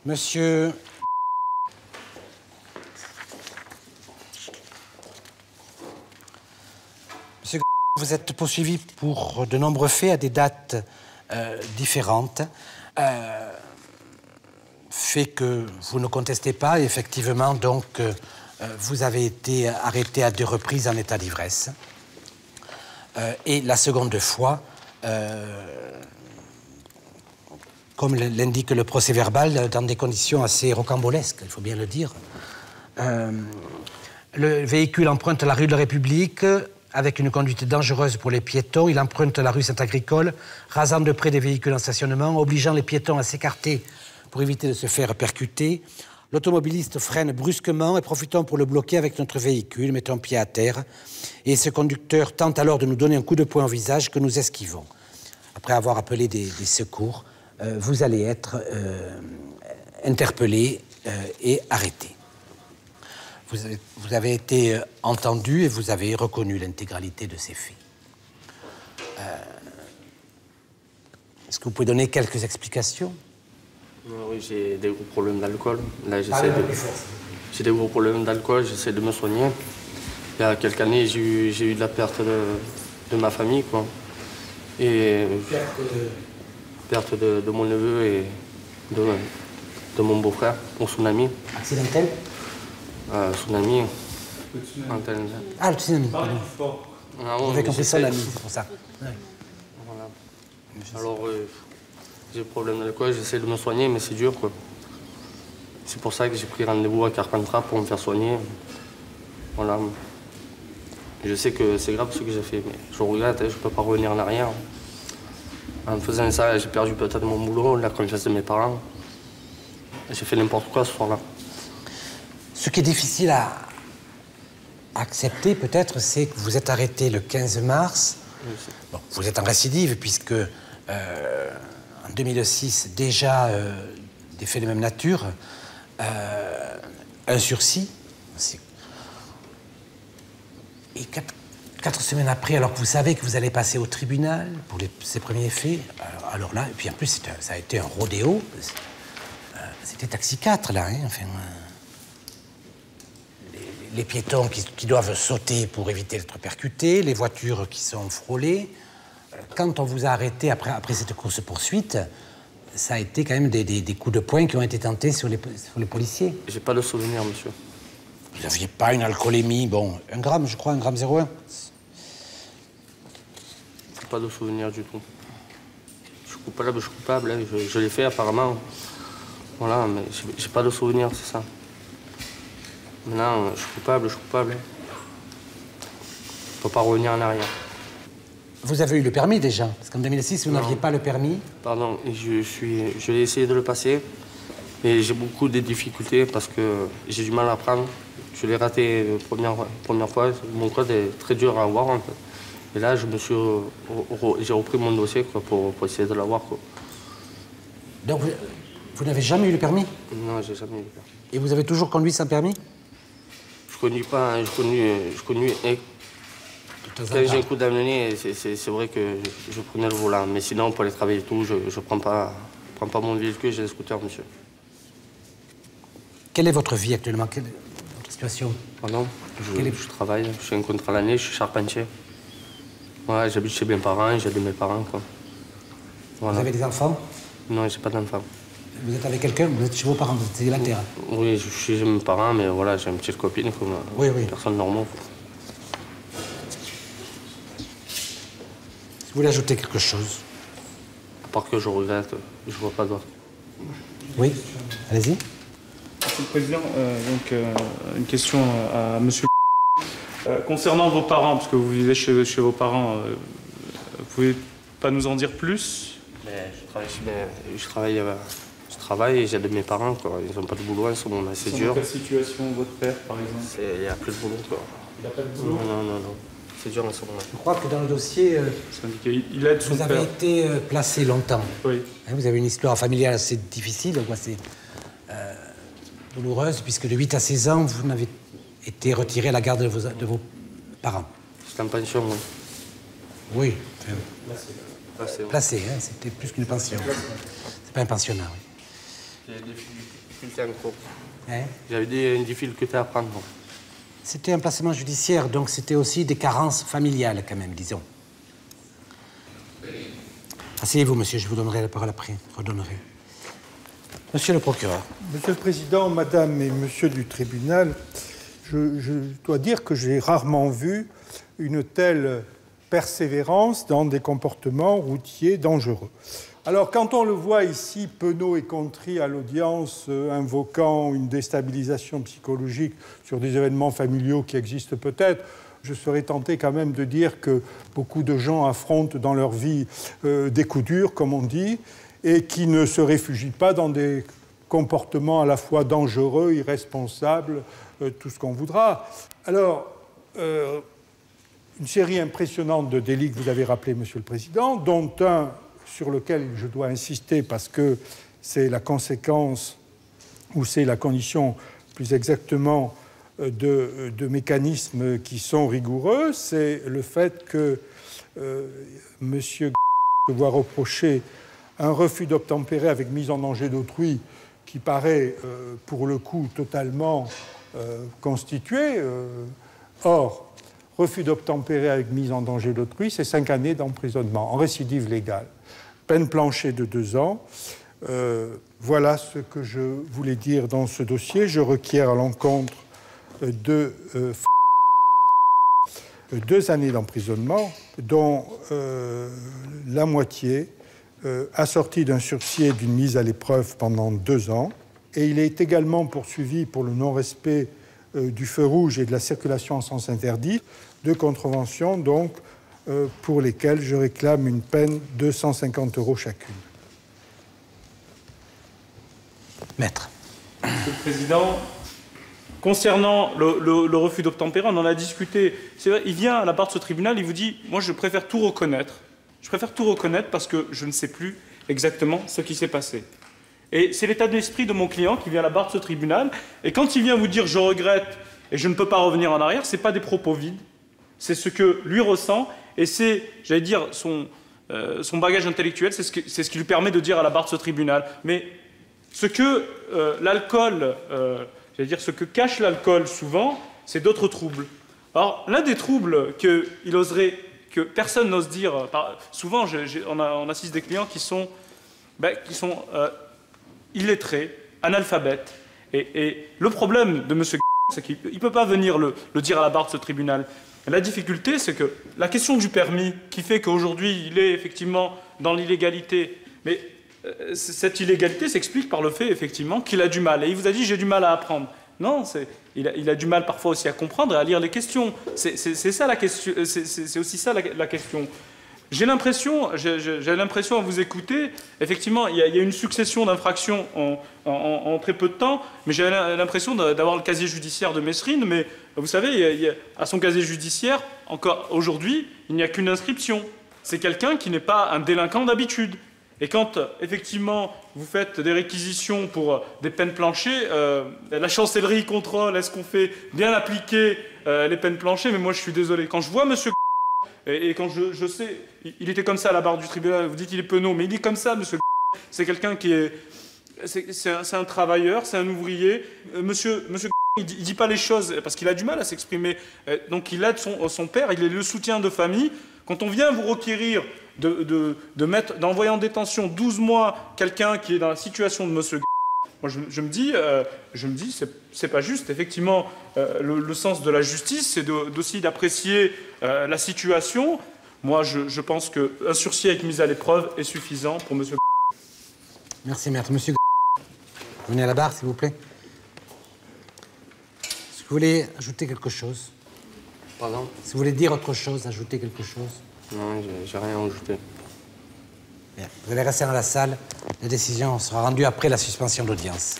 Monsieur... Monsieur, vous êtes poursuivi pour de nombreux faits à des dates différentes. Fait que vous ne contestez pas, et effectivement, donc, vous avez été arrêté à 2 reprises en état d'ivresse. Et la seconde fois, comme l'indique le procès-verbal, dans des conditions assez rocambolesques, il faut bien le dire. Le véhicule emprunte la rue de la République avec une conduite dangereuse pour les piétons. Il emprunte la rue Saint-Agricole, rasant de près des véhicules en stationnement, obligeant les piétons à s'écarter pour éviter de se faire percuter. L'automobiliste freine brusquement et profitant pour le bloquer avec notre véhicule, mettant pied à terre. Et ce conducteur tente alors de nous donner un coup de poing au visage que nous esquivons. Après avoir appelé des secours, vous allez être interpellé et arrêté. Vous avez été entendu et vous avez reconnu l'intégralité de ces faits. Est-ce que vous pouvez donner quelques explications? Oui, j'ai des gros problèmes d'alcool. Là, j'ai des gros problèmes d'alcool, j'essaie de me soigner. Il y a quelques années, j'ai eu de la perte de ma famille, quoi. Et perte de mon neveu et de mon beau-frère, ou son ami. Accidentel? Son ami. Ah, le tsunami, pardon. Vous avez compris son ami, c'est pour ça. Ouais. Voilà. Alors, j'ai des problèmes d'alcool, j'essaie de me soigner, mais c'est dur, quoi. C'est pour ça que j'ai pris rendez-vous à Carpentras pour me faire soigner. Voilà. Je sais que c'est grave ce que j'ai fait, mais je regrette, je ne peux pas revenir en arrière. En faisant ça, j'ai perdu peut-être mon boulot, la confiance de mes parents. J'ai fait n'importe quoi ce soir-là. Ce qui est difficile à accepter, peut-être, c'est que vous êtes arrêté le 15 mars. Oui, bon, vous êtes en récidive, puisque en 2006, déjà, des faits de même nature, un sursis. Et quatre semaines après, alors que vous savez que vous allez passer au tribunal pour ces premiers faits, alors là, et puis en plus, ça a été un rodéo. C'était taxi 4, là, hein, enfin... Les piétons qui doivent sauter pour éviter d'être percutés, les voitures qui sont frôlées. Quand on vous a arrêté après cette course-poursuite, ça a été quand même des coups de poing qui ont été tentés sur les policiers. J'ai pas de souvenir, monsieur. Vous n'aviez pas une alcoolémie, bon, 1 gramme, je crois, 1 gramme 0,1. Pas de souvenir du tout. Je suis coupable, hein, je l'ai fait apparemment. Voilà, mais j'ai pas de souvenir, c'est ça. Maintenant, je suis coupable. Je ne peux pas revenir en arrière. Vous avez eu le permis déjà? Parce qu'en 2006, vous n'aviez pas le permis. Pardon, je l'ai essayé de le passer, mais j'ai beaucoup de difficultés parce que j'ai du mal à apprendre. Je l'ai raté la première fois. Mon code est très dur à avoir, en fait. Et là, j'ai repris mon dossier, quoi, pour essayer de l'avoir, quoi. Donc, vous n'avez jamais eu le permis? Non, j'ai jamais eu le permis. Et vous avez toujours conduit sans permis? Je conduis pas, hein, je conduis. Quand j'ai un coup d'amener, c'est vrai que je prenais le volant. Mais sinon, pour aller travailler et tout, je ne prends pas mon véhicule, j'ai un scooter, monsieur. Quelle est votre vie actuellement? Quelle est votre situation? Pardon? Je travaille, je suis un contrat l'année, je suis charpentier. Ouais, j'habite chez mes parents, j'aide mes parents, quoi. Voilà. Vous avez des enfants? Non, j'ai pas d'enfants. Vous êtes avec quelqu'un? Vous êtes chez vos parents, vous êtes célibataire? Oui, je suis chez mes parents, mais voilà, j'ai une petite copine comme oui. personne normale. Vous voulez ajouter quelque chose? À part que je regrette, je vois pas d'autre. Oui, allez-y. Monsieur le Président, une question à Monsieur concernant vos parents, parce que vous vivez chez vos parents, vous pouvez pas nous en dire plus? Je travaille et j'aide mes parents, quoi. Ils n'ont pas de boulot en ce moment, c'est dur. Dans quelle situation votre père, par exemple? Il n'y a plus de boulot, quoi. Il n'a pas de boulot? Non. C'est dur en ce moment. Je crois que dans le dossier, il aide son vous avez père. été placé longtemps. Oui. Vous avez une histoire familiale assez difficile, donc assez douloureuse, puisque de 8 à 16 ans, vous n'avez été retiré à la garde de vos parents. C'est en pension, oui. Oui. Placé, Placé, hein, c'était plus qu'une pension. C'est pas un pensionnat, oui. J'avais des difficultés en cours. Hein? J'avais des difficultés à apprendre. C'était un placement judiciaire, donc c'était aussi des carences familiales, quand même, disons. Asseyez-vous, monsieur, je vous donnerai la parole après. Redonnerai. Monsieur le procureur. Monsieur le Président, Madame et Monsieur du tribunal, je dois dire que j'ai rarement vu une telle persévérance dans des comportements routiers dangereux. Alors, quand on le voit ici, penaud et contrit à l'audience, invoquant une déstabilisation psychologique sur des événements familiaux qui existent peut-être, je serais tenté quand même de dire que beaucoup de gens affrontent dans leur vie des coups durs, comme on dit, et qui ne se réfugient pas dans des comportements à la fois dangereux, irresponsables, tout ce qu'on voudra. Alors, une série impressionnante de délits que vous avez rappelés, Monsieur le Président, dont un sur lequel je dois insister parce que c'est la conséquence ou c'est la condition, plus exactement, de mécanismes qui sont rigoureux, c'est le fait que Monsieur se voit reprocher un refus d'obtempérer avec mise en danger d'autrui qui paraît, pour le coup, totalement constitué. Or, refus d'obtempérer avec mise en danger d'autrui, c'est 5 années d'emprisonnement en récidive légale. Peine planchée de 2 ans. Voilà ce que je voulais dire dans ce dossier. Je requiers à l'encontre de 2 années d'emprisonnement, dont la moitié assortie d'un sursis et d'une mise à l'épreuve pendant 2 ans. Et il est également poursuivi pour le non-respect du feu rouge et de la circulation en sens interdit, 2 contraventions, donc, pour lesquelles je réclame une peine de 150 € chacune. Maître. Monsieur le Président, concernant le refus d'obtempérer, on en a discuté. C'est vrai, il vient à la barre de ce tribunal, il vous dit « Moi, je préfère tout reconnaître. Je préfère tout reconnaître parce que je ne sais plus exactement ce qui s'est passé. » Et c'est l'état d'esprit de mon client qui vient à la barre de ce tribunal. Et quand il vient vous dire « Je regrette et je ne peux pas revenir en arrière », ce n'est pas des propos vides. C'est ce que lui ressent et c'est, j'allais dire, son bagage intellectuel, c'est ce qui lui permet de dire à la barre de ce tribunal. Mais ce que l'alcool, j'allais dire, ce que cache l'alcool souvent, c'est d'autres troubles. Alors, l'un des troubles qu'il oserait, que personne n'ose dire, souvent on assiste des clients qui sont illettrés, analphabètes. Et le problème de M. c'est qu'il ne peut pas venir le dire à la barre de ce tribunal. La difficulté, c'est que la question du permis, qui fait qu'aujourd'hui, il est effectivement dans l'illégalité, mais cette illégalité s'explique par le fait, effectivement, qu'il a du mal. Et il vous a dit, j'ai du mal à apprendre. Non, il a du mal parfois aussi à comprendre et à lire les questions. C'est ça la question. C'est aussi ça la question. J'ai l'impression, à vous écouter, effectivement, il y a une succession d'infractions en très peu de temps, mais j'ai l'impression d'avoir le casier judiciaire de Mesrine, mais vous savez, à son casier judiciaire, encore aujourd'hui, il n'y a qu'une inscription. C'est quelqu'un qui n'est pas un délinquant d'habitude. Et quand, effectivement, vous faites des réquisitions pour des peines planchées, la chancellerie contrôle, est-ce qu'on fait bien appliquer les peines planchées? Mais moi, je suis désolé. Quand je vois monsieur et quand je sais, il était comme ça à la barre du tribunal, vous dites qu'il est penaud, mais il est comme ça, monsieur c'est quelqu'un qui est... C'est un travailleur, c'est un ouvrier. Monsieur il dit pas les choses parce qu'il a du mal à s'exprimer. Donc il aide son père, il est le soutien de famille. Quand on vient vous requérir d'envoyer en détention 12 mois quelqu'un qui est dans la situation de monsieur moi je me dis c'est pas juste. Effectivement, le sens de la justice, c'est aussi d'apprécier la situation. Moi, je pense qu'un sursis avec mise à l'épreuve est suffisant pour monsieur. Merci, maître. Monsieur, venez à la barre, s'il vous plaît. Est-ce que vous voulez ajouter quelque chose? Pardon? Si vous voulez dire autre chose, ajouter quelque chose? Non, j'ai rien ajouté. Bien. Vous allez rester dans la salle. La décision sera rendue après la suspension d'audience.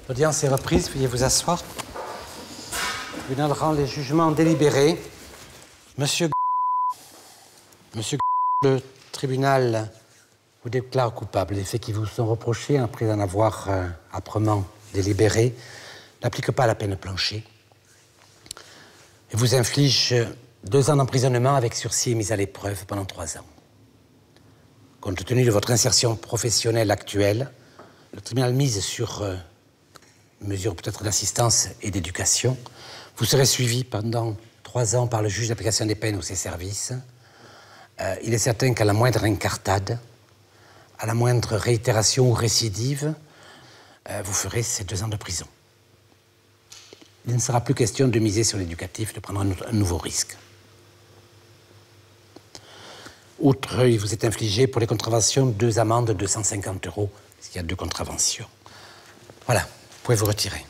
L'audience est reprise. Veuillez vous asseoir. Le tribunal rend les jugements délibérés. Monsieur, le tribunal vous déclare coupable. Les faits qui vous sont reprochés, après en avoir âprement délibéré, n'applique pas la peine planchée et vous inflige 2 ans d'emprisonnement avec sursis et mise à l'épreuve pendant 3 ans. Compte tenu de votre insertion professionnelle actuelle, le tribunal mise sur une mesure peut-être d'assistance et d'éducation. Vous serez suivi pendant 3 ans par le juge d'application des peines ou ses services. Il est certain qu'à la moindre incartade, à la moindre réitération ou récidive, vous ferez ces 2 ans de prison. Il ne sera plus question de miser sur l'éducatif, de prendre un nouveau risque. Outre, il vous est infligé pour les contraventions 2 amendes de 250 €, parce qu'il y a 2 contraventions. Voilà, vous pouvez vous retirer.